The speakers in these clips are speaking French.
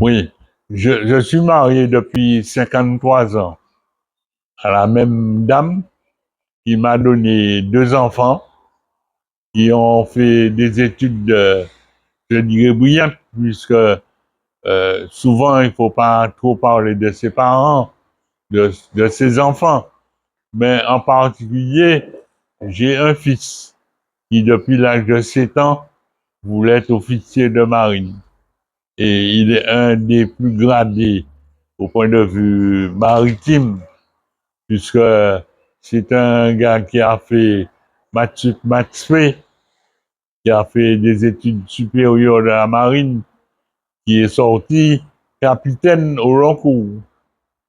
Oui, je suis marié depuis 53 ans à la même dame qui m'a donné 2 enfants qui ont fait des études, je dirais, brillantes, puisque souvent il ne faut pas trop parler de ses parents, de ses enfants. Mais en particulier, j'ai un fils qui, depuis l'âge de 7 ans, voulait être officier de marine. Et il est un des plus gradés au point de vue maritime, puisque c'est un gars qui a fait maths Phi, qui a fait des études supérieures de la marine, qui est sorti capitaine au long cours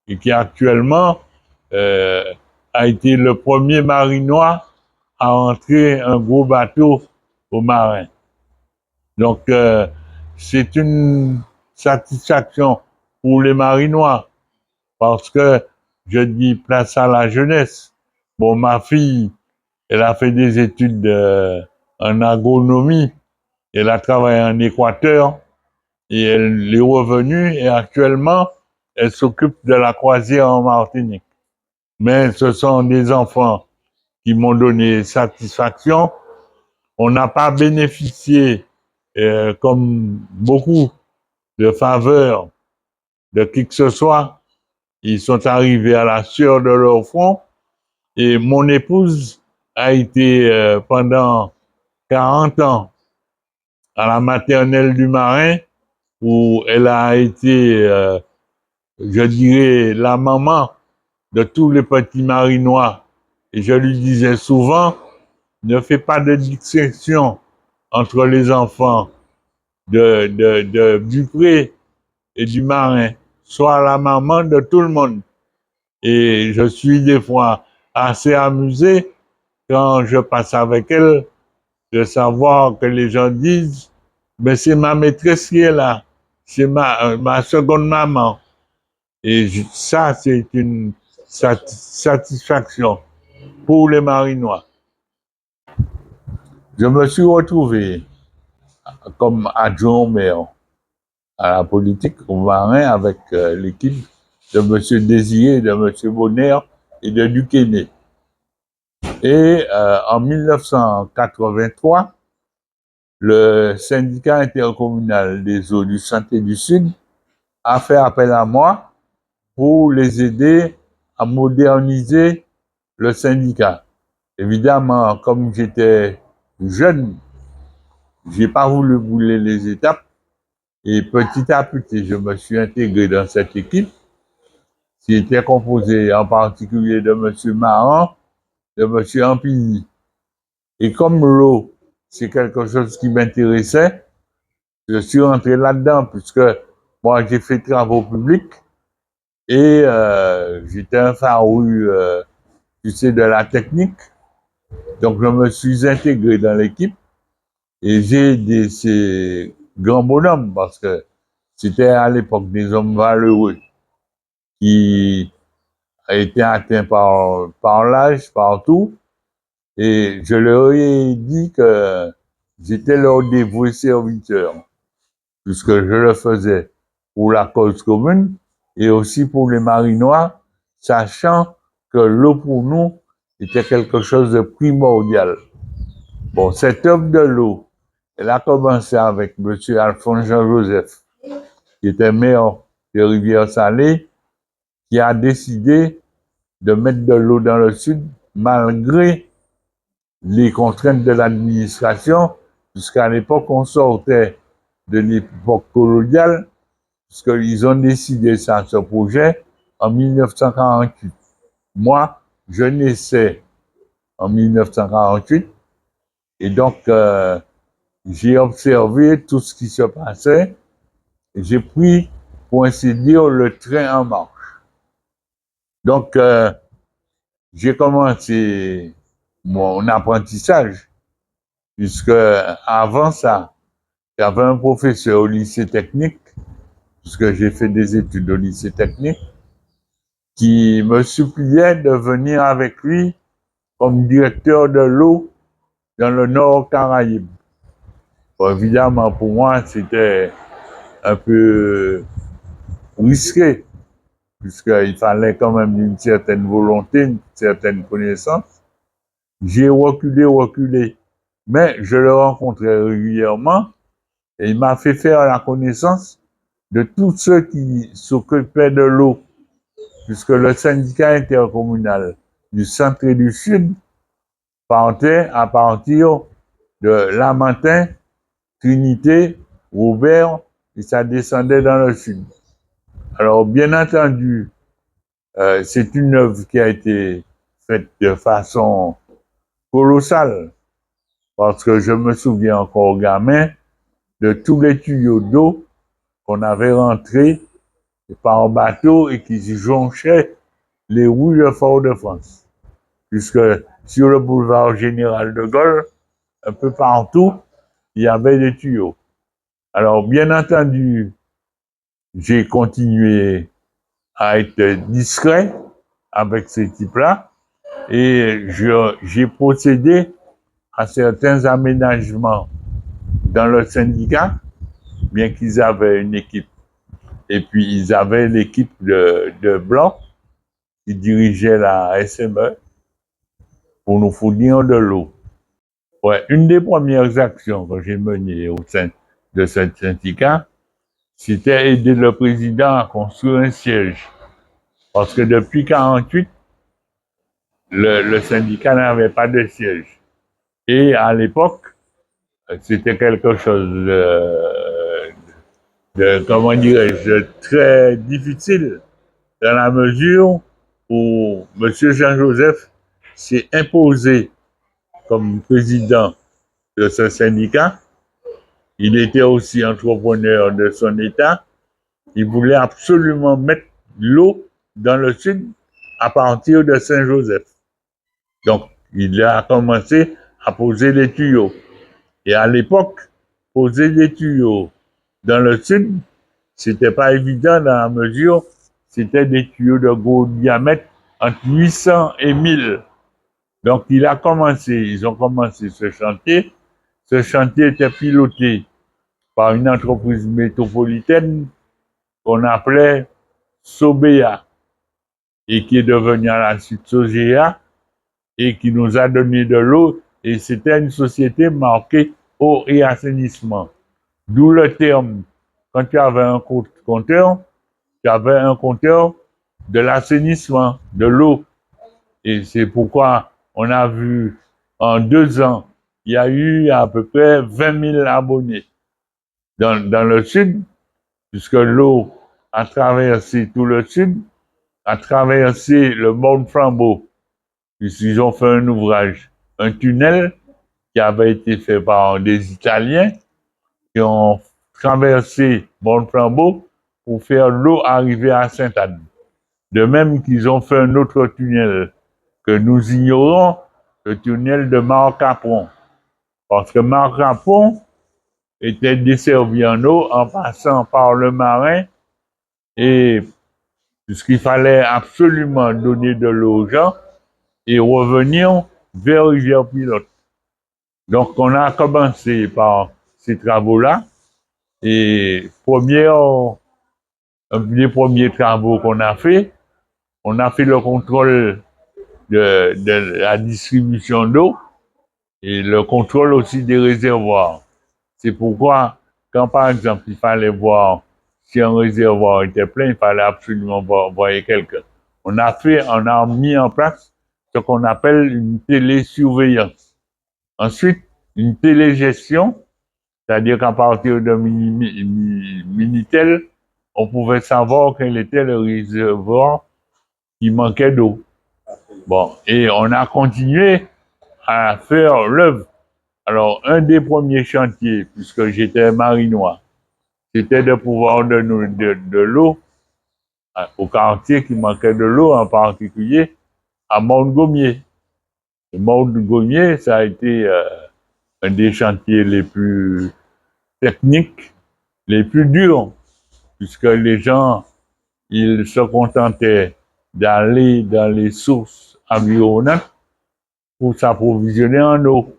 et qui actuellement euh, a été le premier marinois à entrer un gros bateau au marin. Donc, c'est une satisfaction pour les marinois parce que je dis place à la jeunesse. Bon, ma fille, elle a fait des études en agronomie. Elle a travaillé en Équateur et elle est revenue et actuellement, elle s'occupe de la croisière en Martinique. Mais ce sont des enfants qui m'ont donné satisfaction. On n'a pas bénéficié, comme beaucoup, de faveurs de qui que ce soit. Ils sont arrivés à la sueur de leur front. Et mon épouse a été pendant 40 ans à la maternelle du marin, où elle a été, je dirais, la maman de tous les petits marinois. Et je lui disais souvent, ne fais pas de distinction entre les enfants de Dupré et du marin. Sois la maman de tout le monde. Et je suis des fois assez amusé quand je passe avec elle de savoir que les gens disent, mais c'est ma maîtresse qui est là, c'est ma seconde maman. Et ça, c'est une satisfaction pour les marinois. Je me suis retrouvé comme adjoint au maire à la politique au marin avec l'équipe de M. Désiré, de M. Bonner et de Duquesne. Et en 1983, le syndicat intercommunal des eaux du Centre et du Sud a fait appel à moi pour les aider à moderniser le syndicat. Évidemment, comme j'étais jeune, j'ai pas voulu brûler les étapes et petit à petit, je me suis intégré dans cette équipe qui était composée en particulier de M. Maran, de M. Ampigny. Et comme l'eau, c'est quelque chose qui m'intéressait, je suis rentré là-dedans puisque moi, j'ai fait travaux publics et j'étais un farouche, tu sais, de la technique. Donc, je me suis intégré dans l'équipe et j'ai aidé ces grands bonhommes parce que c'était à l'époque des hommes valeureux qui étaient atteints par l'âge, par tout. Et je leur ai dit que j'étais leur dévoué serviteur, puisque je le faisais pour la cause commune et aussi pour les marinois, sachant que l'eau pour nous était quelque chose de primordial. Bon, cette œuvre de l'eau, elle a commencé avec M. Alphonse Jean-Joseph, qui était maire de Rivière-Salée, qui a décidé de mettre de l'eau dans le sud, malgré les contraintes de l'administration, puisqu'à l'époque, on sortait de l'époque coloniale, puisqu'ils ont décidé ça, ce projet, en 1948. Moi, je naissais en 1948, et donc, j'ai observé tout ce qui se passait, et j'ai pris, pour ainsi dire, le train en marche. Donc, j'ai commencé mon apprentissage, puisque avant ça, j'avais un professeur au lycée technique, puisque j'ai fait des études au lycée technique, qui me suppliait de venir avec lui comme directeur de l'eau dans le Nord Caraïbe. Bon, évidemment, pour moi, c'était un peu risqué, puisqu'il fallait quand même une certaine volonté, une certaine connaissance. J'ai reculé, mais je le rencontrais régulièrement et il m'a fait faire la connaissance de tous ceux qui s'occupaient de l'eau, puisque le syndicat intercommunal du centre et du sud partait à partir de Lamentin, Trinité, Robert, et ça descendait dans le sud. Alors, bien entendu, c'est une œuvre qui a été faite de façon colossale, parce que je me souviens encore gamin de tous les tuyaux d'eau qu'on avait rentrés par bateau et qui jonchaient les rues de Fort-de-France. Puisque sur le boulevard Général de Gaulle, un peu partout, il y avait des tuyaux. Alors, bien entendu, j'ai continué à être discret avec ces types-là et j'ai procédé à certains aménagements dans le syndicat, bien qu'ils avaient une équipe. Et puis, ils avaient l'équipe de Blanc qui dirigeait la SME pour nous fournir de l'eau. Ouais, une des premières actions que j'ai menées au sein de ce syndicat, c'était aider le président à construire un siège. Parce que depuis 1948, le syndicat n'avait pas de siège. Et à l'époque, c'était quelque chose comment dirais-je, de très difficile dans la mesure où M. Jean-Joseph s'est imposé comme président de ce syndicat. Il était aussi entrepreneur de son État. Il voulait absolument mettre l'eau dans le sud à partir de Saint-Joseph. Donc, il a commencé à poser des tuyaux. Et à l'époque, poser des tuyaux dans le sud, c'était pas évident dans la mesure, c'était des tuyaux de gros diamètre entre 800 et 1000. Donc, ils ont commencé ce chantier. Ce chantier était piloté par une entreprise métropolitaine qu'on appelait Sobea et qui est devenue à la suite Sogea et qui nous a donné de l'eau. Et c'était une société marquée eau et assainissement. D'où le terme, quand tu avais un compteur, tu avais un compteur de l'assainissement, de l'eau. Et c'est pourquoi on a vu en 2 ans, il y a eu à peu près 20 000 abonnés dans le sud, puisque l'eau a traversé tout le sud, a traversé le Mont Flambeau, puisqu'ils ont fait un ouvrage, un tunnel qui avait été fait par des Italiens qui ont traversé Mont Flambeau pour faire l'eau arriver à Sainte-Anne. De même qu'ils ont fait un autre tunnel que nous ignorons, le tunnel de Marc-Capron. Parce que Marc-Capron était desservi en eau en passant par le marin et puisqu'il fallait absolument donner de l'eau aux gens et revenir vers Rivière-Pilote. Donc, on a commencé par ces travaux-là et les premiers travaux qu'on a fait, on a fait le contrôle de la distribution d'eau et le contrôle aussi des réservoirs. C'est pourquoi, quand par exemple, il fallait voir si un réservoir était plein, il fallait absolument voir quelqu'un. On a mis en place ce qu'on appelle une télésurveillance. Ensuite, une télégestion, c'est-à-dire qu'à partir de Minitel, on pouvait savoir quel était le réservoir qui manquait d'eau. Bon, et on a continué à faire l'œuvre. Alors, un des premiers chantiers, puisque j'étais marinois, c'était de pouvoir donner de l'eau au quartier qui manquait de l'eau, en particulier à Montgomier. Et Montgomier, ça a été un des chantiers les plus techniques, les plus durs, puisque les gens, ils se contentaient d'aller dans les sources environnantes pour s'approvisionner en eau.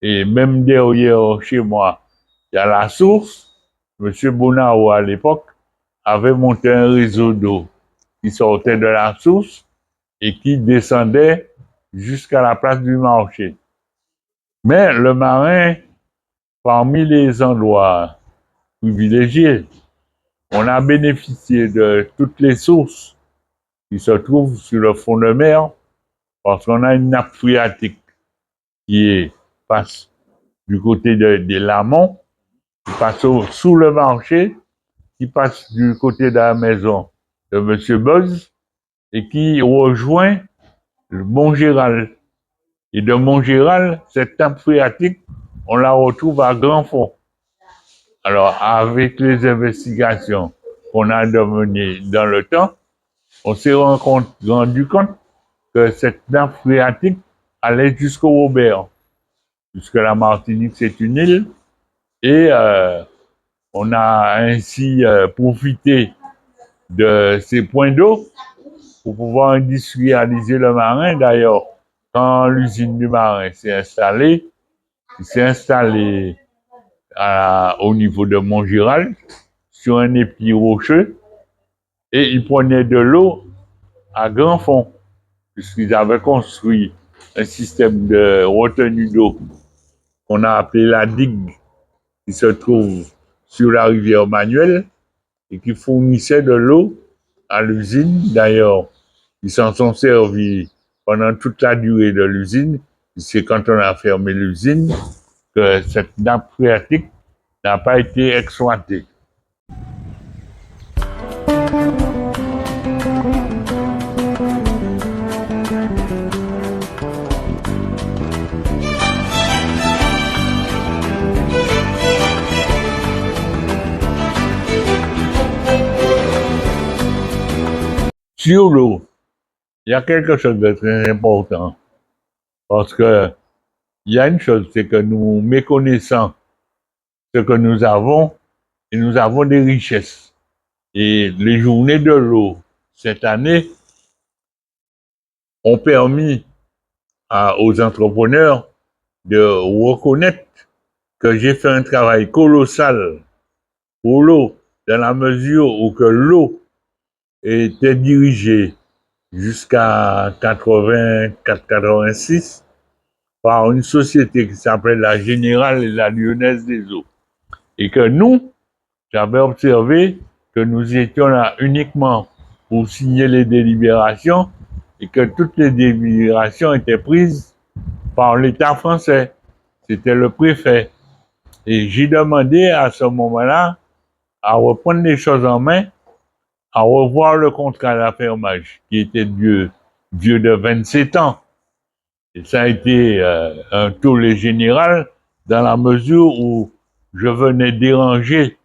Et même derrière chez moi, il y a la source. Monsieur Bonao, à l'époque, avait monté un réseau d'eau qui sortait de la source et qui descendait jusqu'à la place du marché. Mais le marin, parmi les endroits privilégiés, on a bénéficié de toutes les sources qui se trouvent sur le fond de mer parce qu'on a une nappe phréatique qui passe du côté de l'amont, qui passe sous le marché, qui passe du côté de la maison de M. Buzz et qui rejoint le Mont-Géral. Et de Mont-Géral, cette nappe phréatique, on la retrouve à Grand Fond. Alors, avec les investigations qu'on a menées dans le temps, on s'est rendu compte que cette nappe phréatique allait jusqu'au Robert, puisque la Martinique, c'est une île, et on a ainsi profité de ces points d'eau pour pouvoir industrialiser le marin. D'ailleurs, quand l'usine du marin s'est installée, il s'est installé au niveau de Montgéral, sur un épi rocheux, et il prenait de l'eau à grand fond, puisqu'ils avaient construit un système de retenue d'eau qu'on a appelé la digue, qui se trouve sur la rivière Manuel et qui fournissait de l'eau à l'usine. D'ailleurs, ils s'en sont servis pendant toute la durée de l'usine. C'est quand on a fermé l'usine que cette nappe phréatique n'a pas été exploitée. Sur l'eau, il y a quelque chose de très important parce que il y a une chose, c'est que nous méconnaissons ce que nous avons et nous avons des richesses. Et les journées de l'eau cette année ont permis aux entrepreneurs de reconnaître que j'ai fait un travail colossal pour l'eau, dans la mesure où que l'eau était dirigée jusqu'à 84-86 par une société qui s'appelle la Générale et la Lyonnaise des Eaux. Et que nous, j'avais observé que nous étions là uniquement pour signer les délibérations et que toutes les délibérations étaient prises par l'État français. C'était le préfet. Et j'ai demandé à ce moment-là à reprendre les choses en main, à revoir le contrat d'affermage qui était vieux de 27 ans. Et ça a été un tollé général dans la mesure où je venais déranger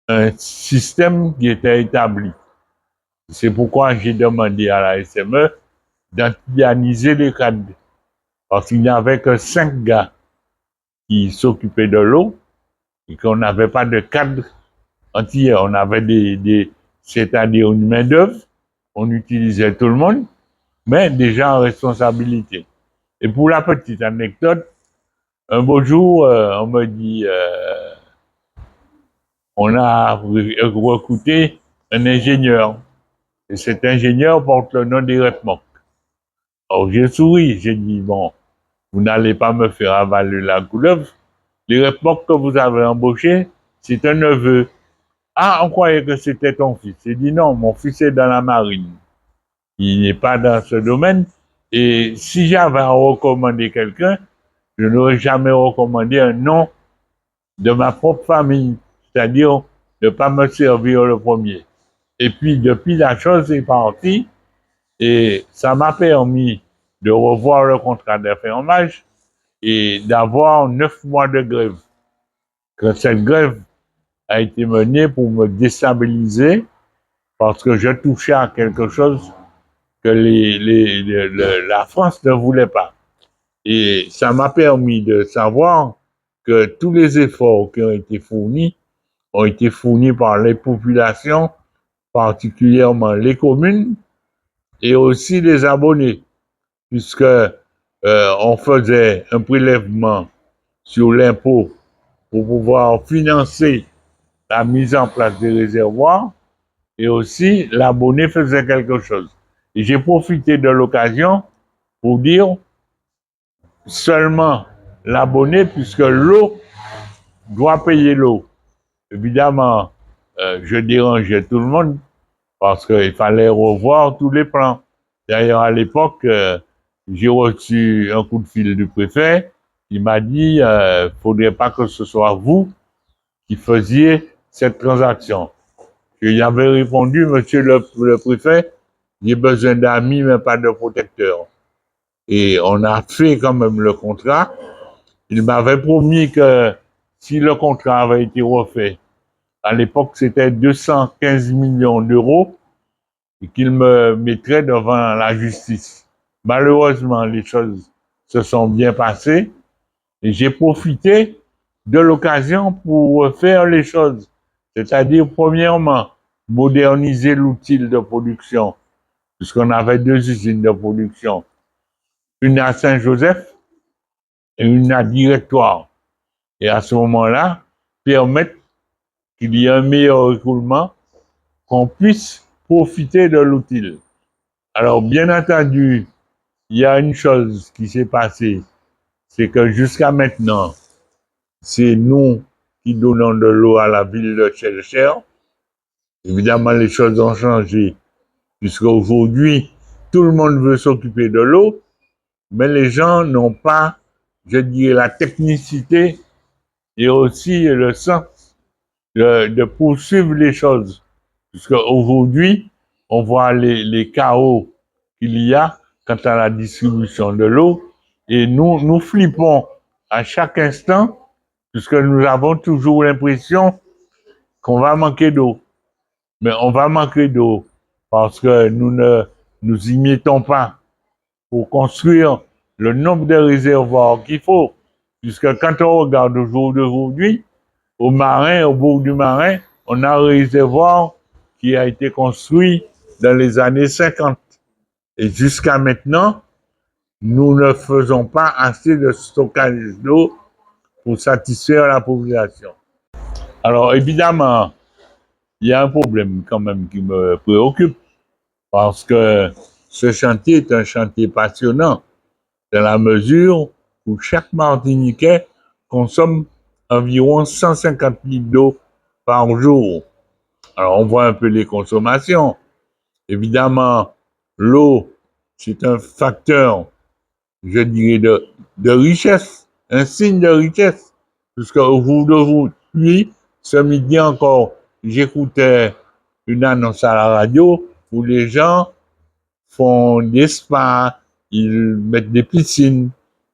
un système qui était établi. C'est pourquoi j'ai demandé à la SME d'antianiser les cadres. Parce qu'il n'y avait que 5 gars qui s'occupaient de l'eau et qu'on n'avait pas de cadre entier. On avait c'est-à-dire une main-d'œuvre, on utilisait tout le monde, mais déjà en responsabilité. Et pour la petite anecdote, un beau jour, on me dit, on a recruté un ingénieur. Et cet ingénieur porte le nom d'Eric Mock. Alors j'ai souri, j'ai dit, bon, vous n'allez pas me faire avaler la couleuvre. L'Eric Mock que vous avez embauché, c'est un neveu. Ah, on croyait que c'était ton fils. J'ai dit non, mon fils est dans la marine. Il n'est pas dans ce domaine. Et si j'avais à recommander quelqu'un, je n'aurais jamais recommandé un nom de ma propre famille. C'est-à-dire ne pas me servir le premier. Et puis, depuis, la chose est partie et ça m'a permis de revoir le contrat d'affermage et d'avoir 9 mois de grève. Que cette grève a été menée pour me déstabiliser parce que je touchais à quelque chose que la France ne voulait pas. Et ça m'a permis de savoir que tous les efforts qui ont été fournis par les populations, particulièrement les communes, et aussi les abonnés, puisque on faisait un prélèvement sur l'impôt pour pouvoir financer la mise en place des réservoirs, et aussi l'abonné faisait quelque chose. Et j'ai profité de l'occasion pour dire seulement l'abonné, puisque l'eau doit payer l'eau. Évidemment, je dérangeais tout le monde parce qu'il fallait revoir tous les plans. D'ailleurs, à l'époque, j'ai reçu un coup de fil du préfet. Il m'a dit, faudrait pas que ce soit vous qui faisiez cette transaction. Il avait répondu, monsieur le préfet, j'ai besoin d'amis, mais pas de protecteurs. Et on a fait quand même le contrat. Il m'avait promis que si le contrat avait été refait, à l'époque c'était 215 millions d'euros, et qu'il me mettrait devant la justice. Malheureusement, les choses se sont bien passées et j'ai profité de l'occasion pour faire les choses. C'est-à-dire, premièrement, moderniser l'outil de production, puisqu'on avait deux usines de production, une à Saint-Joseph et une à Directoire. Et à ce moment-là, permettre qu'il y ait un meilleur écoulement, qu'on puisse profiter de l'outil. Alors, bien entendu, il y a une chose qui s'est passée, c'est que jusqu'à maintenant, c'est nous qui donnons de l'eau à la ville de Chelcher. Évidemment, les choses ont changé, puisque aujourd'hui, tout le monde veut s'occuper de l'eau, mais les gens n'ont pas, je dirais, la technicité et aussi le sens de poursuivre les choses. Puisque aujourd'hui, on voit les chaos qu'il y a quant à la distribution de l'eau, et nous flippons à chaque instant, puisque nous avons toujours l'impression qu'on va manquer d'eau. Mais on va manquer d'eau parce que nous ne nous y mettons pas pour construire le nombre de réservoirs qu'il faut. Puisque quand on regarde au jour d'aujourd'hui, au marin, au bord du marin, on a un réservoir qui a été construit dans les années 50. Et jusqu'à maintenant, nous ne faisons pas assez de stockage d'eau pour satisfaire la population. Alors évidemment, il y a un problème quand même qui me préoccupe parce que ce chantier est un chantier passionnant dans la mesure où chaque Martiniquais consomme environ 150 litres d'eau par jour. Alors on voit un peu les consommations. Évidemment, l'eau, c'est un facteur, je dirais, de richesse, un signe de richesse. Puisque au jour d'aujourd'hui, ce midi encore, j'écoutais une annonce à la radio où les gens font des spas, ils mettent des piscines.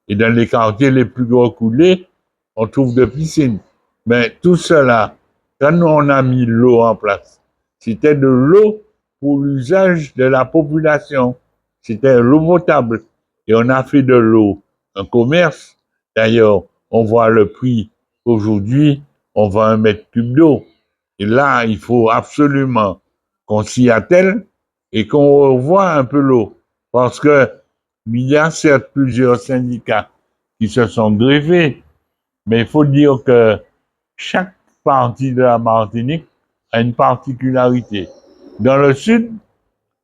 Et dans les quartiers les plus reculés, on trouve des piscines. Mais tout cela, quand on a mis l'eau en place, c'était de l'eau pour l'usage de la population. C'était l'eau potable. Et on a fait de l'eau un commerce. D'ailleurs, on voit le prix aujourd'hui, on vend un mètre cube d'eau. Et là, il faut absolument qu'on s'y attelle et qu'on revoie un peu l'eau. Parce que il y a certes plusieurs syndicats qui se sont greffés, mais il faut dire que chaque partie de la Martinique a une particularité. Dans le sud,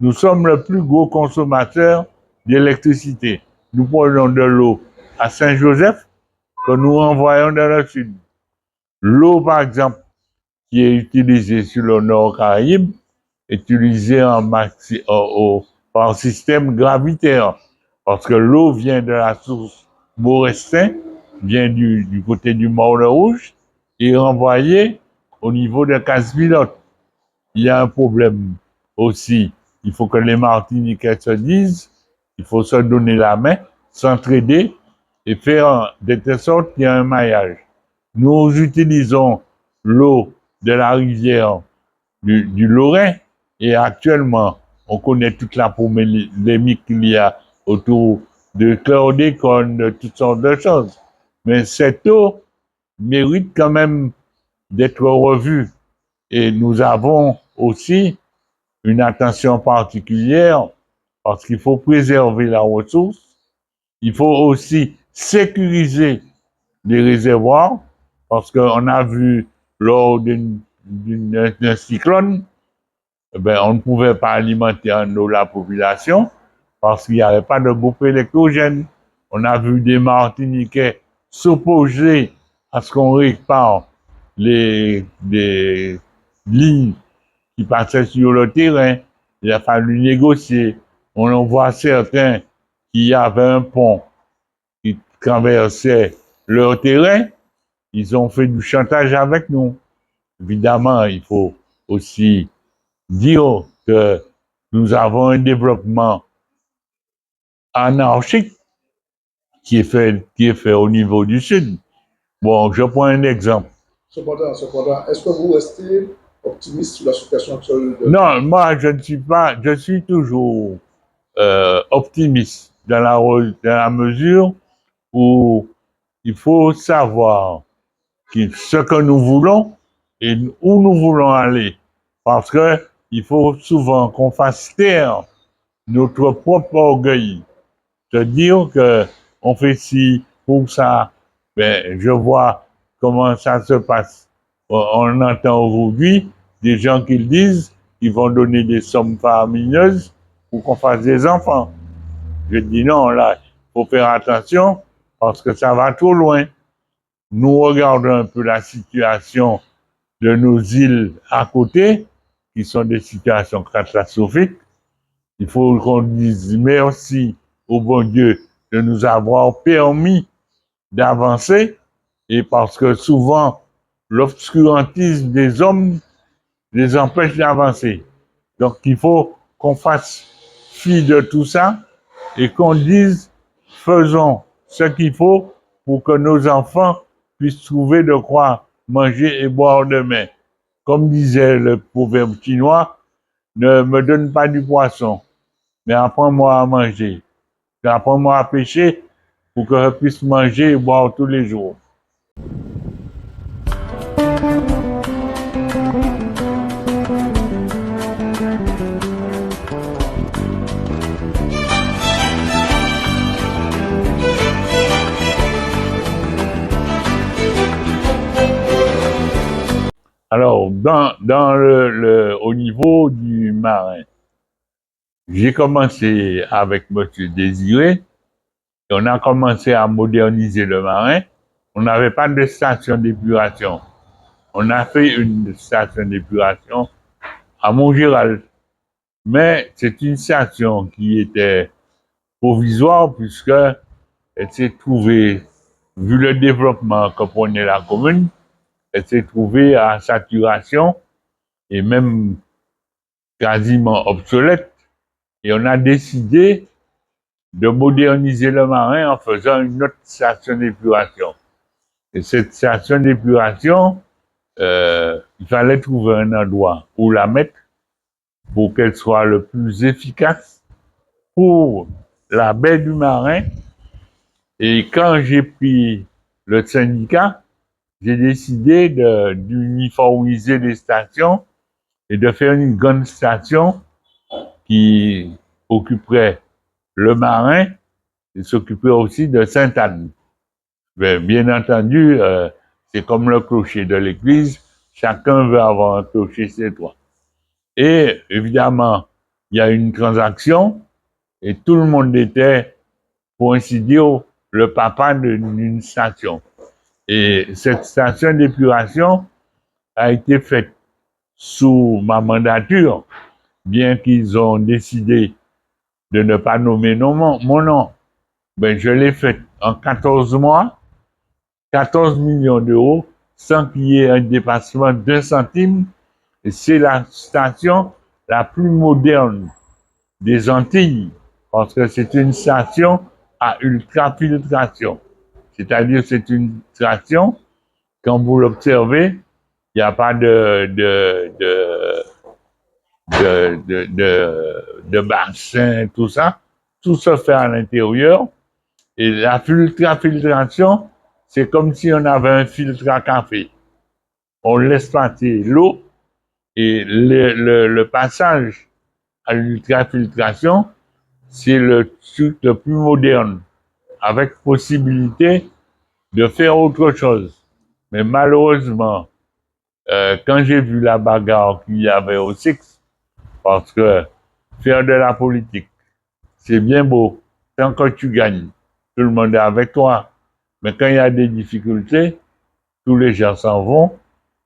nous sommes le plus gros consommateur d'électricité. Nous prenons de l'eau à Saint-Joseph que nous envoyons dans le sud. L'eau, par exemple, qui est utilisée sur le nord Caraïbe, est utilisée par système gravitaire. Parce que l'eau vient de la source Maurestin, vient du côté du Morne Rouge, et est renvoyée au niveau de Casse-Pilote. Il y a un problème aussi. Il faut que les Martiniquais se disent, il faut se donner la main, s'entraider et faire de telle sorte qu'il y a un maillage. Nous utilisons l'eau de la rivière du Lorrain Et actuellement, on connaît toute la polémique qu'il y a autour de chlordécone, de toutes sortes de choses. Mais cette eau mérite quand même d'être revue. Et nous avons aussi une attention particulière parce qu'il faut préserver la ressource. Il faut aussi sécuriser les réservoirs parce qu'on a vu lors d'un cyclone, on ne pouvait pas alimenter en eau la population parce qu'il n'y avait pas de groupe électrogène. On a vu des Martiniquais s'opposer à ce qu'on répare les lignes qui passaient sur le terrain. Il a fallu négocier. On en voit certains qui avaient un pont qui traversait leur terrain. Ils ont fait du chantage avec nous. Évidemment, il faut aussi dire que nous avons un développement anarchique qui est fait au niveau du Sud. Bon, je prends un exemple. Cependant, est-ce que vous restez optimiste sur la situation actuelle? Non, moi, je ne suis pas, je suis toujours optimiste dans la mesure où il faut savoir ce que nous voulons et où nous voulons aller. Parce que il faut souvent qu'on fasse taire notre propre orgueil. Se dire que on fait ci pour ça. Ben, je vois comment ça se passe. On entend aujourd'hui des gens qui disent qu'ils vont donner des sommes faramineuses pour qu'on fasse des enfants. Je dis non, là, il faut faire attention parce que ça va trop loin. Nous regardons un peu la situation de nos îles à côté, qui sont des situations catastrophiques. Il faut qu'on dise merci au bon Dieu de nous avoir permis d'avancer, et parce que souvent, l'obscurantisme des hommes les empêche d'avancer. Donc, il faut qu'on fasse fi de tout ça et qu'on dise, faisons ce qu'il faut pour que nos enfants puissent trouver de quoi manger et boire demain. Comme disait le proverbe chinois, ne me donne pas du poisson, mais apprends-moi à manger. Apprends-moi à pêcher pour que je puisse manger et boire tous les jours. Alors, au niveau du marin, j'ai commencé avec M. Désiré, et on a commencé à moderniser le marin. On n'avait pas de station d'épuration. On a fait une station d'épuration à Montgéral. Mais c'est une station qui était provisoire puisque elle s'est trouvée, vu le développement que prenait la commune, elle s'est trouvée à saturation et même quasiment obsolète. Et on a décidé de moderniser le marin en faisant une autre station d'épuration. Et cette station d'épuration, il fallait trouver un endroit où la mettre pour qu'elle soit le plus efficace pour la baie du Marin. Et quand j'ai pris le syndicat, j'ai décidé d'uniformiser les stations et de faire une grande station qui occuperait le Marin et s'occuperait aussi de Sainte-Anne. Bien entendu, c'est comme le clocher de l'église, chacun veut avoir un clocher chez toi. Et évidemment, il y a une transaction et tout le monde était, pour ainsi dire, le papa d'une station. Et cette station d'épuration a été faite sous ma mandature, bien qu'ils ont décidé de ne pas nommer mon nom. Ben, je l'ai faite en 14 mois, 14 millions d'euros, sans qu'il y ait un dépassement d'un centime. Et c'est la station la plus moderne des Antilles, parce que c'est une station à ultrafiltration. C'est-à-dire c'est une station, quand vous l'observez, il n'y a pas de bassins, tout ça. Tout se fait à l'intérieur. Et la filtration, c'est comme si on avait un filtre à café. On laisse passer l'eau et le passage à l'ultrafiltration, c'est le truc le plus moderne, avec possibilité de faire autre chose. Mais malheureusement, quand j'ai vu la bagarre qu'il y avait au Six, parce que faire de la politique, c'est bien beau, tant que tu gagnes, tout le monde est avec toi. Mais quand il y a des difficultés, tous les gens s'en vont.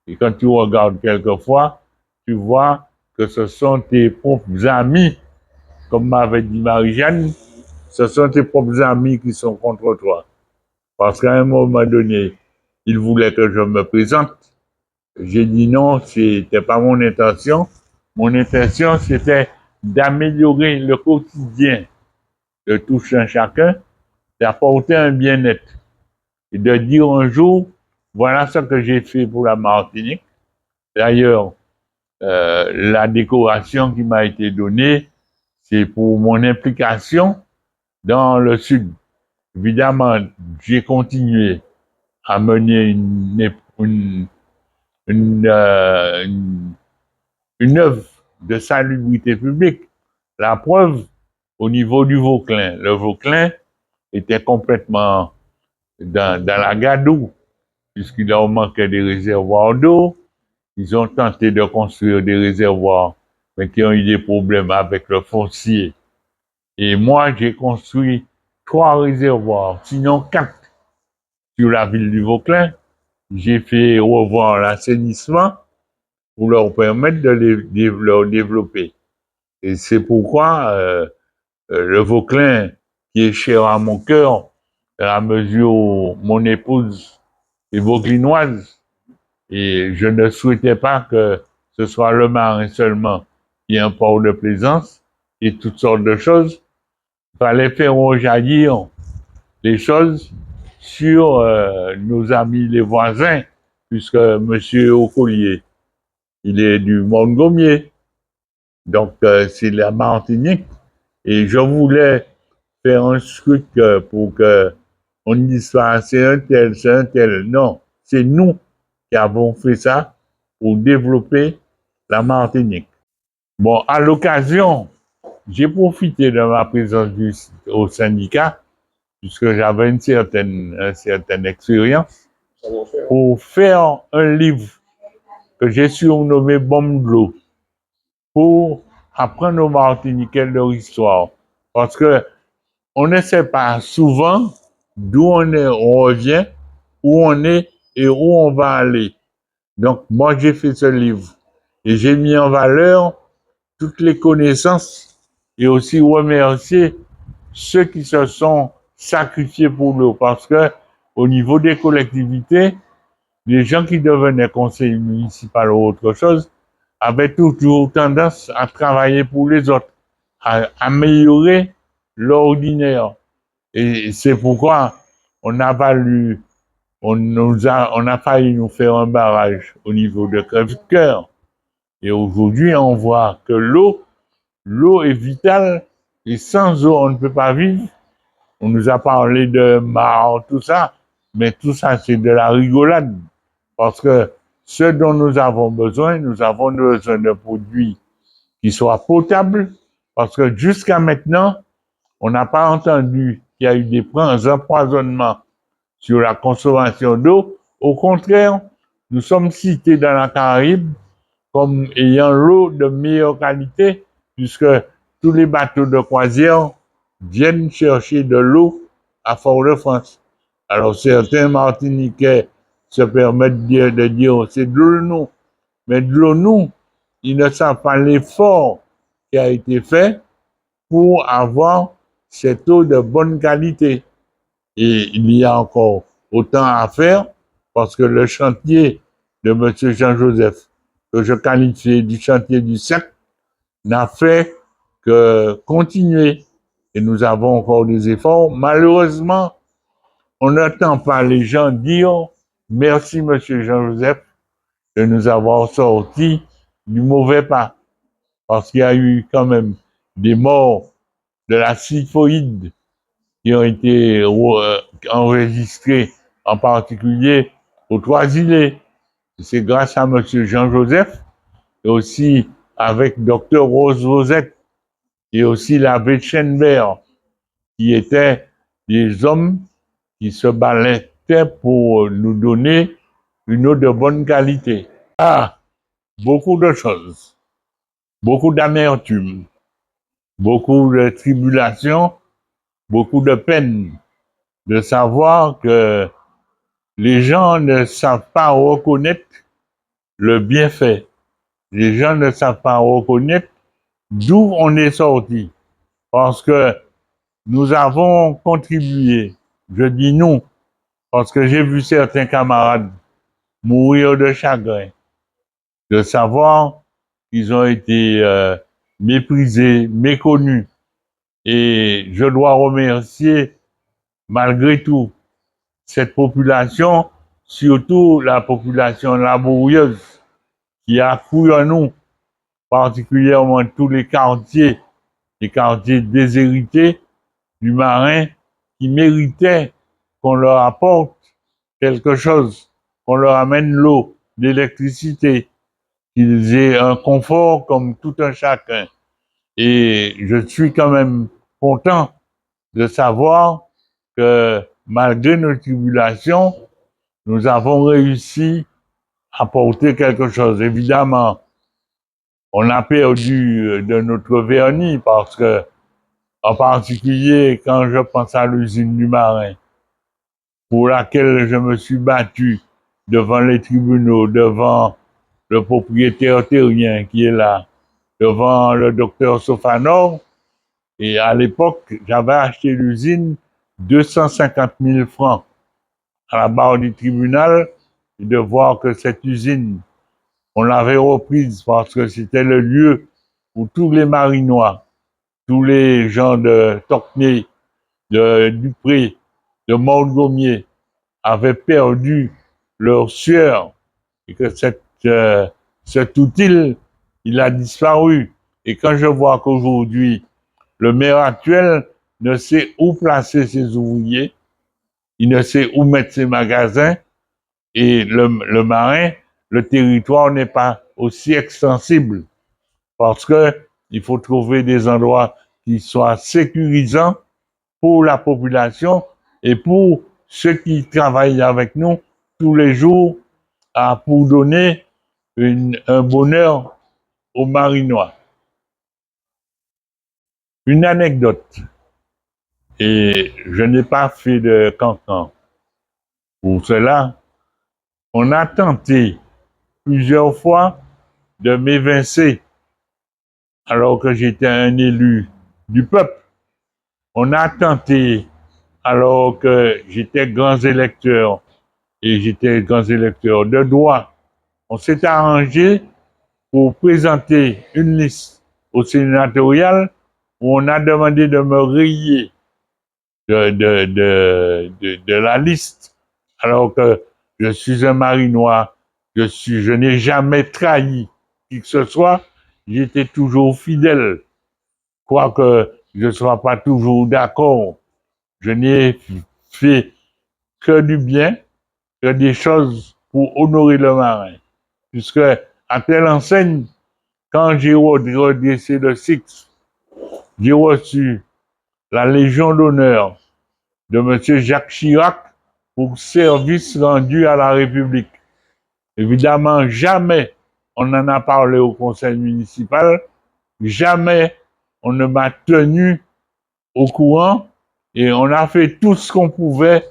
Et quand tu regardes quelquefois, tu vois que ce sont tes propres amis, comme m'avait dit Marie-Jeanne, ce sont tes propres amis qui sont contre toi. Parce qu'à un moment donné, ils voulaient que je me présente. J'ai dit non, c'était pas mon intention. Mon intention, c'était d'améliorer le quotidien de tout un chacun, d'apporter un bien-être et de dire un jour, voilà ce que j'ai fait pour la Martinique. D'ailleurs, la décoration qui m'a été donnée, c'est pour mon implication dans le Sud. Évidemment, j'ai continué à mener une œuvre de salubrité publique. La preuve, au niveau du Vauclin. Le Vauclin était complètement dans la gadoue, puisqu'il leur manquait des réservoirs d'eau. Ils ont tenté de construire des réservoirs, mais qui ont eu des problèmes avec le foncier. Et moi, j'ai construit 3 réservoirs, sinon 4, sur la ville du Vauclin. J'ai fait revoir l'assainissement pour leur permettre de leur développer. Et c'est pourquoi le Vauclin, qui est cher à mon cœur, à mesure où mon épouse est vauclinoise, et je ne souhaitais pas que ce soit le marin seulement qui ait un port de plaisance et toutes sortes de choses. Il fallait faire rejaillir les choses sur nos amis les voisins, puisque M. Ocollier, il est du Montgomier, donc c'est la Martinique, et je voulais faire un truc pour que on ne dise pas c'est un tel. Non, c'est nous qui avons fait ça pour développer la Martinique. Bon, à l'occasion, j'ai profité de ma présence au syndicat, puisque j'avais une certaine expérience, pour faire un livre que j'ai surnommé Bombe de l'eau, pour apprendre aux Martiniquais leur histoire. Parce que on ne sait pas souvent d'où on est, on revient, où on est et où on va aller. Donc, moi, j'ai fait ce livre et j'ai mis en valeur toutes les connaissances et aussi remercier ceux qui se sont sacrifiés pour l'eau. Parce que, au niveau des collectivités, les gens qui devenaient conseillers municipaux ou autre chose avaient toujours tendance à travailler pour les autres, à améliorer l'ordinaire. Et c'est pourquoi on a valu, on a failli nous faire un barrage au niveau de Crèvecoeur. Et aujourd'hui, on voit que l'eau est vitale et sans eau, on ne peut pas vivre. On nous a parlé de mar, tout ça, mais tout ça, c'est de la rigolade. Parce que ce dont nous avons besoin de produits qui soient potables, parce que jusqu'à maintenant, on n'a pas entendu qu'il y a eu des empoisonnements sur la consommation d'eau. Au contraire, nous sommes cités dans la Caraïbe comme ayant l'eau de meilleure qualité, puisque tous les bateaux de croisière viennent chercher de l'eau à Fort-de-France. Alors certains Martiniquais se permettent de dire c'est de l'eau, mais de l'eau, ils ne savent pas l'effort qui a été fait pour avoir cette eau de bonne qualité. Et il y a encore autant à faire parce que le chantier de M. Jean-Joseph, que je qualifie du chantier du siècle, n'a fait que continuer. Et nous avons encore des efforts. Malheureusement, on n'entend pas les gens dire merci M. Jean-Joseph de nous avoir sortis du mauvais pas. parce qu'il y a eu quand même des morts de la typhoïde qui ont été enregistrés, en particulier aux Trois-Îlets. C'est grâce à M. Jean-Joseph et aussi avec Dr Rose Rosette et aussi l'abbé Schenberg, qui étaient des hommes qui se battaient pour nous donner une eau de bonne qualité. Ah, beaucoup de choses, beaucoup d'amertume, beaucoup de tribulations, beaucoup de peine de savoir que les gens ne savent pas reconnaître le bienfait. Les gens ne savent pas reconnaître d'où on est sorti. Parce que nous avons contribué, je dis nous, parce que j'ai vu certains camarades mourir de chagrin, de savoir qu'ils ont été méprisés, méconnus. Et je dois remercier, malgré tout, cette population, surtout la population laborieuse, qui a cru en nous, particulièrement tous les quartiers déshérités du Marin, qui méritaient qu'on leur apporte quelque chose, qu'on leur amène l'eau, l'électricité, qu'ils aient un confort comme tout un chacun. Et je suis quand même content de savoir que malgré nos tribulations, nous avons réussi à porter quelque chose. Évidemment, on a perdu de notre vernis parce que, en particulier, quand je pense à l'usine du Marin, pour laquelle je me suis battu devant les tribunaux, devant le propriétaire terrien qui est là, devant le docteur Sofanor, et à l'époque, j'avais acheté l'usine 250 000 francs à la barre du tribunal, et de voir que cette usine, on l'avait reprise parce que c'était le lieu où tous les Marinois, tous les gens de Tocquenay, de Dupré, de Montgomier avaient perdu leur sueur et que cet outil, il a disparu. Et quand je vois qu'aujourd'hui, le maire actuel ne sait où placer ses ouvriers, il ne sait où mettre ses magasins, et le Marin, le territoire n'est pas aussi extensible parce que il faut trouver des endroits qui soient sécurisants pour la population et pour ceux qui travaillent avec nous tous les jours pour donner un bonheur aux Marinois. Une anecdote, et je n'ai pas fait de cancan. Pour cela, on a tenté plusieurs fois de m'évincer alors que j'étais un élu du peuple. On a tenté alors que j'étais grand électeur et j'étais grand électeur de droit. On s'est arrangé pour présenter une liste au sénatorial où on a demandé de me rayer de la liste, alors que je suis un Marinois, je n'ai jamais trahi qui que ce soit, j'étais toujours fidèle. Quoique je ne sois pas toujours d'accord, je n'ai fait que du bien, que des choses pour honorer le marin. Puisque, à telle enseigne, quand j'ai redressé le Six, j'ai reçu la Légion d'honneur de M. Jacques Chirac pour service rendu à la République. Évidemment, jamais on n'en a parlé au conseil municipal, jamais on ne m'a tenu au courant et on a fait tout ce qu'on pouvait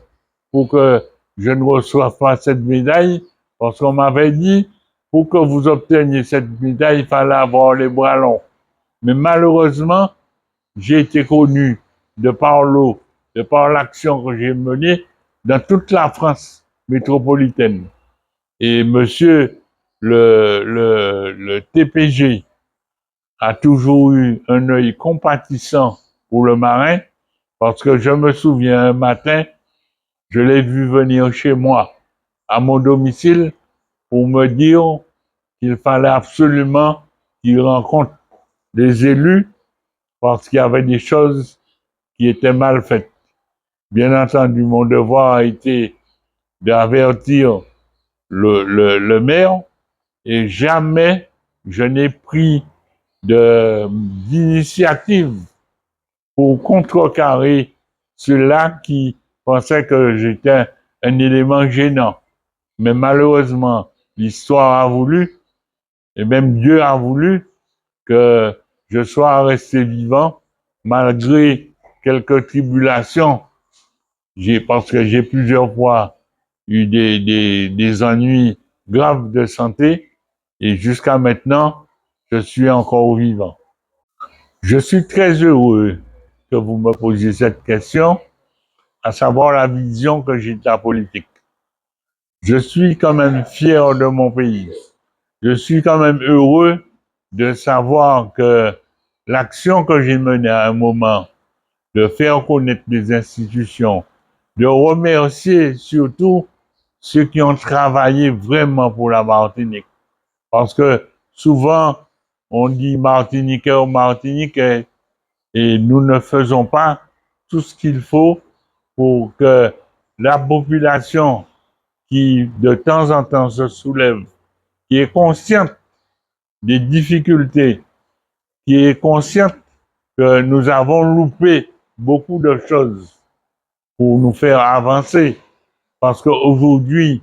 pour que je ne reçoive pas cette médaille parce qu'on m'avait dit pour que vous obteniez cette médaille, il fallait avoir les bras longs. Mais malheureusement, j'ai été connu de par l'eau, de par l'action que j'ai menée dans toute la France métropolitaine. Et monsieur le TPG a toujours eu un œil compatissant pour le marin, parce que je me souviens un matin, je l'ai vu venir chez moi, à mon domicile, pour me dire qu'il fallait absolument qu'il rencontre des élus parce qu'il y avait des choses qui étaient mal faites. Bien entendu, mon devoir a été d'avertir le maire et jamais je n'ai pris d'initiative pour contrecarrer ceux-là qui pensaient que j'étais un élément gênant. Mais malheureusement, l'histoire a voulu, et même Dieu a voulu, que je sois resté vivant malgré quelques tribulations. Parce que j'ai plusieurs fois eu des ennuis graves de santé et jusqu'à maintenant, je suis encore vivant. Je suis très heureux que vous me posiez cette question, à savoir la vision que j'ai de la politique. Je suis quand même fier de mon pays. Je suis quand même heureux de savoir que l'action que j'ai menée à un moment, de faire connaître les institutions, de remercier surtout ceux qui ont travaillé vraiment pour la Martinique. Parce que souvent, on dit Martiniquais ou Martiniquais et nous ne faisons pas tout ce qu'il faut pour que la population qui de temps en temps se soulève, qui est consciente des difficultés, qui est consciente que nous avons loupé beaucoup de choses pour nous faire avancer. Parce qu'aujourd'hui,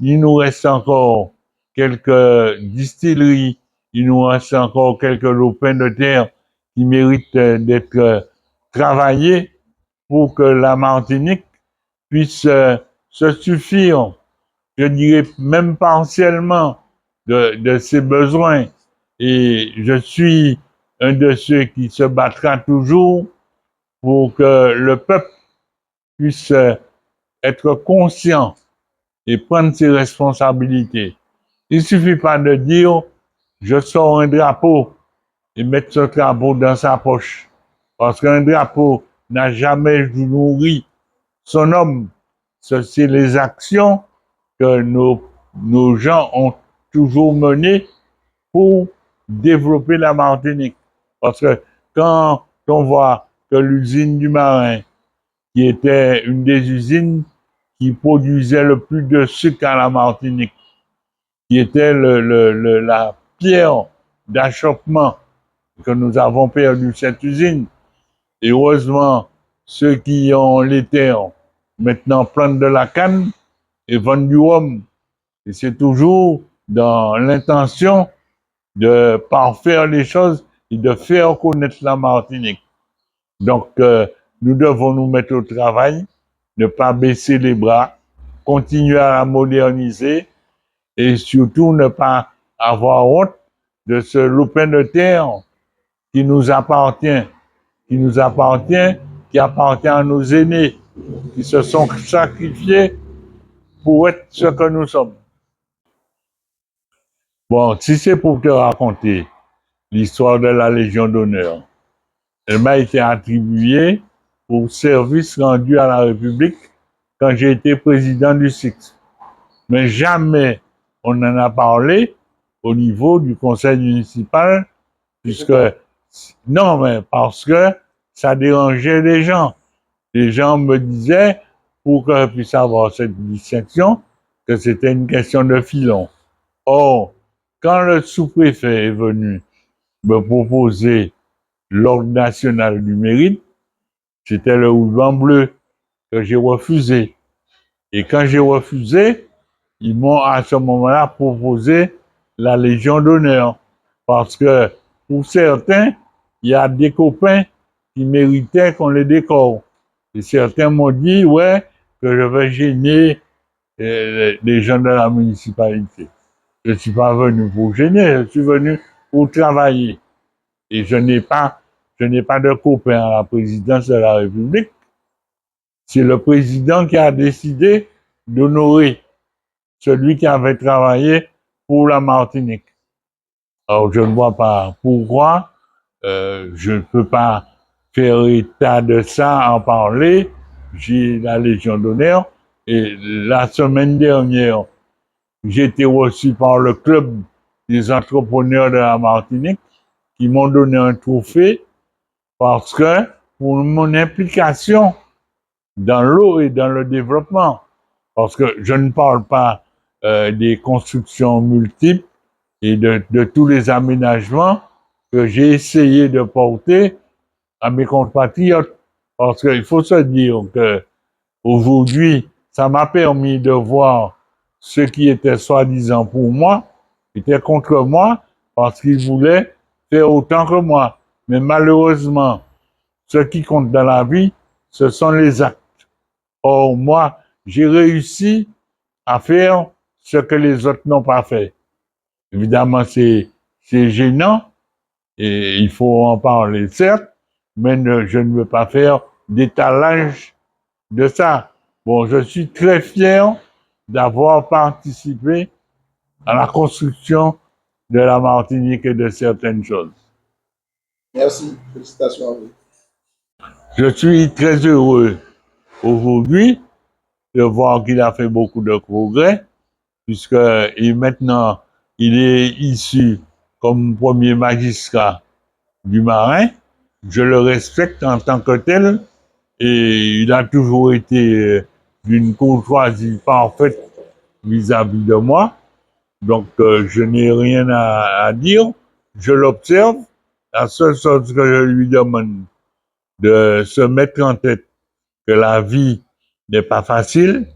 il nous reste encore quelques distilleries, il nous reste encore quelques lopins de terre qui méritent d'être travaillés pour que la Martinique puisse se suffire, je dirais même partiellement, de ses besoins. Et je suis un de ceux qui se battra toujours pour que le peuple puisse être conscient et prendre ses responsabilités. Il ne suffit pas de dire je sors un drapeau et mettre ce drapeau dans sa poche. Parce qu'un drapeau n'a jamais nourri son homme. C'est les actions que nos gens ont toujours menées pour développer la Martinique. Parce que quand on voit que l'usine du Marin, qui était une des usines qui produisait le plus de sucre à la Martinique, qui était la pierre d'achoppement que nous avons perdu cette usine. Et heureusement, ceux qui ont les terres maintenant plantent de la canne et vendent du rhum. Et c'est toujours dans l'intention de parfaire les choses et de faire connaître la Martinique. Donc, nous devons nous mettre au travail, ne pas baisser les bras, continuer à la moderniser et surtout ne pas avoir honte de ce lopin de terre qui nous appartient, qui appartient à nos aînés, qui se sont sacrifiés pour être ce que nous sommes. Bon, si c'est pour te raconter l'histoire de la Légion d'honneur, elle m'a été attribuée pour service rendu à la République quand j'ai été président du SIX. Mais jamais on en a parlé au niveau du conseil municipal, puisque, non, mais parce que ça dérangeait les gens. Les gens me disaient, pour que je puisse avoir cette distinction, que c'était une question de filon. Or, quand le sous-préfet est venu me proposer l'ordre national du mérite, c'était le ruban bleu que j'ai refusé. Et quand j'ai refusé, ils m'ont à ce moment-là proposé la Légion d'honneur. Parce que pour certains, il y a des copains qui méritaient qu'on les décore. Et certains m'ont dit, ouais, que je vais gêner les gens de la municipalité. Je ne suis pas venu pour gêner, je suis venu pour travailler. Et je n'ai pas de copains à la présidence de la République. C'est le président qui a décidé d'honorer celui qui avait travaillé pour la Martinique. Alors, je ne vois pas pourquoi je ne peux pas faire état de ça, en parler. J'ai la Légion d'honneur et la semaine dernière, j'ai été reçu par le club des entrepreneurs de la Martinique qui m'ont donné un trophée parce que pour mon implication dans l'eau et dans le développement, parce que je ne parle pas des constructions multiples et de tous les aménagements que j'ai essayé de porter à mes compatriotes. Parce qu'il faut se dire que aujourd'hui, ça m'a permis de voir ceux qui étaient soi-disant pour moi, étaient contre moi, parce qu'ils voulaient faire autant que moi. Mais malheureusement, ce qui compte dans la vie, ce sont les actes. Or, moi, j'ai réussi à faire ce que les autres n'ont pas fait. Évidemment, c'est gênant et il faut en parler, certes, mais je ne veux pas faire d'étalage de ça. Bon, je suis très fier d'avoir participé à la construction de la Martinique et de certaines choses. Merci. Félicitations à vous. Je suis très heureux aujourd'hui de voir qu'il a fait beaucoup de progrès, puisque et maintenant, il est issu comme premier magistrat du Marin. Je le respecte en tant que tel et il a toujours été d'une courtoisie parfaite vis-à-vis de moi. Donc, je n'ai rien à dire. Je l'observe. La seule chose que je lui demande, de se mettre en tête que la vie n'est pas facile,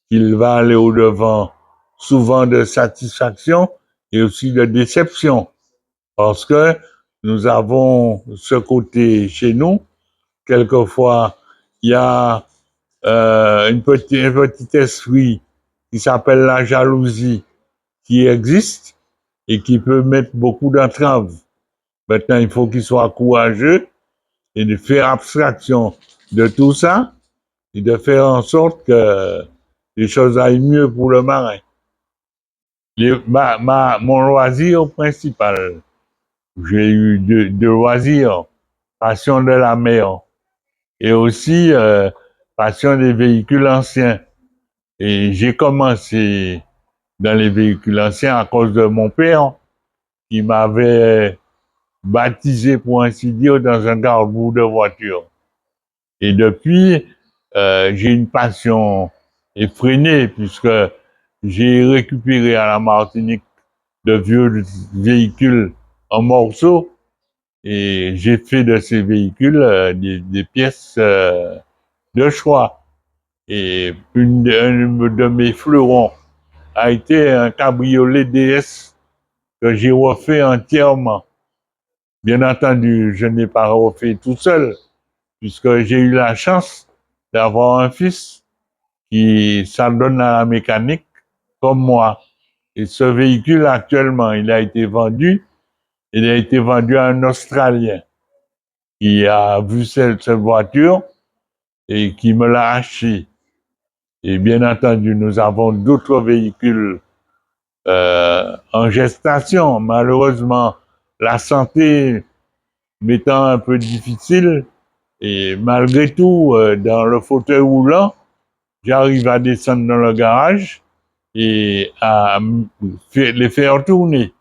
qu'il va aller au-devant souvent de satisfaction et aussi de déception. Parce que nous avons ce côté chez nous. Quelquefois, il y a un petit esprit qui s'appelle la jalousie qui existe et qui peut mettre beaucoup d'entraves. Maintenant, il faut qu'il soit courageux et de faire abstraction de tout ça et de faire en sorte que les choses aillent mieux pour le marin. Mon loisir principal, j'ai eu deux loisirs, passion de la mer et aussi passion des véhicules anciens. Et j'ai commencé dans les véhicules anciens à cause de mon père qui m'avait baptisé, pour ainsi dire, dans un garde-boue de voiture. Et depuis, j'ai une passion effrénée puisque j'ai récupéré à la Martinique de vieux véhicules en morceaux et j'ai fait de ces véhicules des pièces de choix. Et un de mes fleurons a été un cabriolet DS que j'ai refait entièrement. Bien entendu, je n'ai pas refait tout seul, puisque j'ai eu la chance d'avoir un fils qui s'adonne à la mécanique comme moi. Et ce véhicule, actuellement, il a été vendu à un Australien qui a vu cette voiture et qui me l'a acheté. Et bien entendu, nous avons d'autres véhicules en gestation. Malheureusement, la santé m'étant un peu difficile, et malgré tout, dans le fauteuil roulant, j'arrive à descendre dans le garage et à les faire tourner.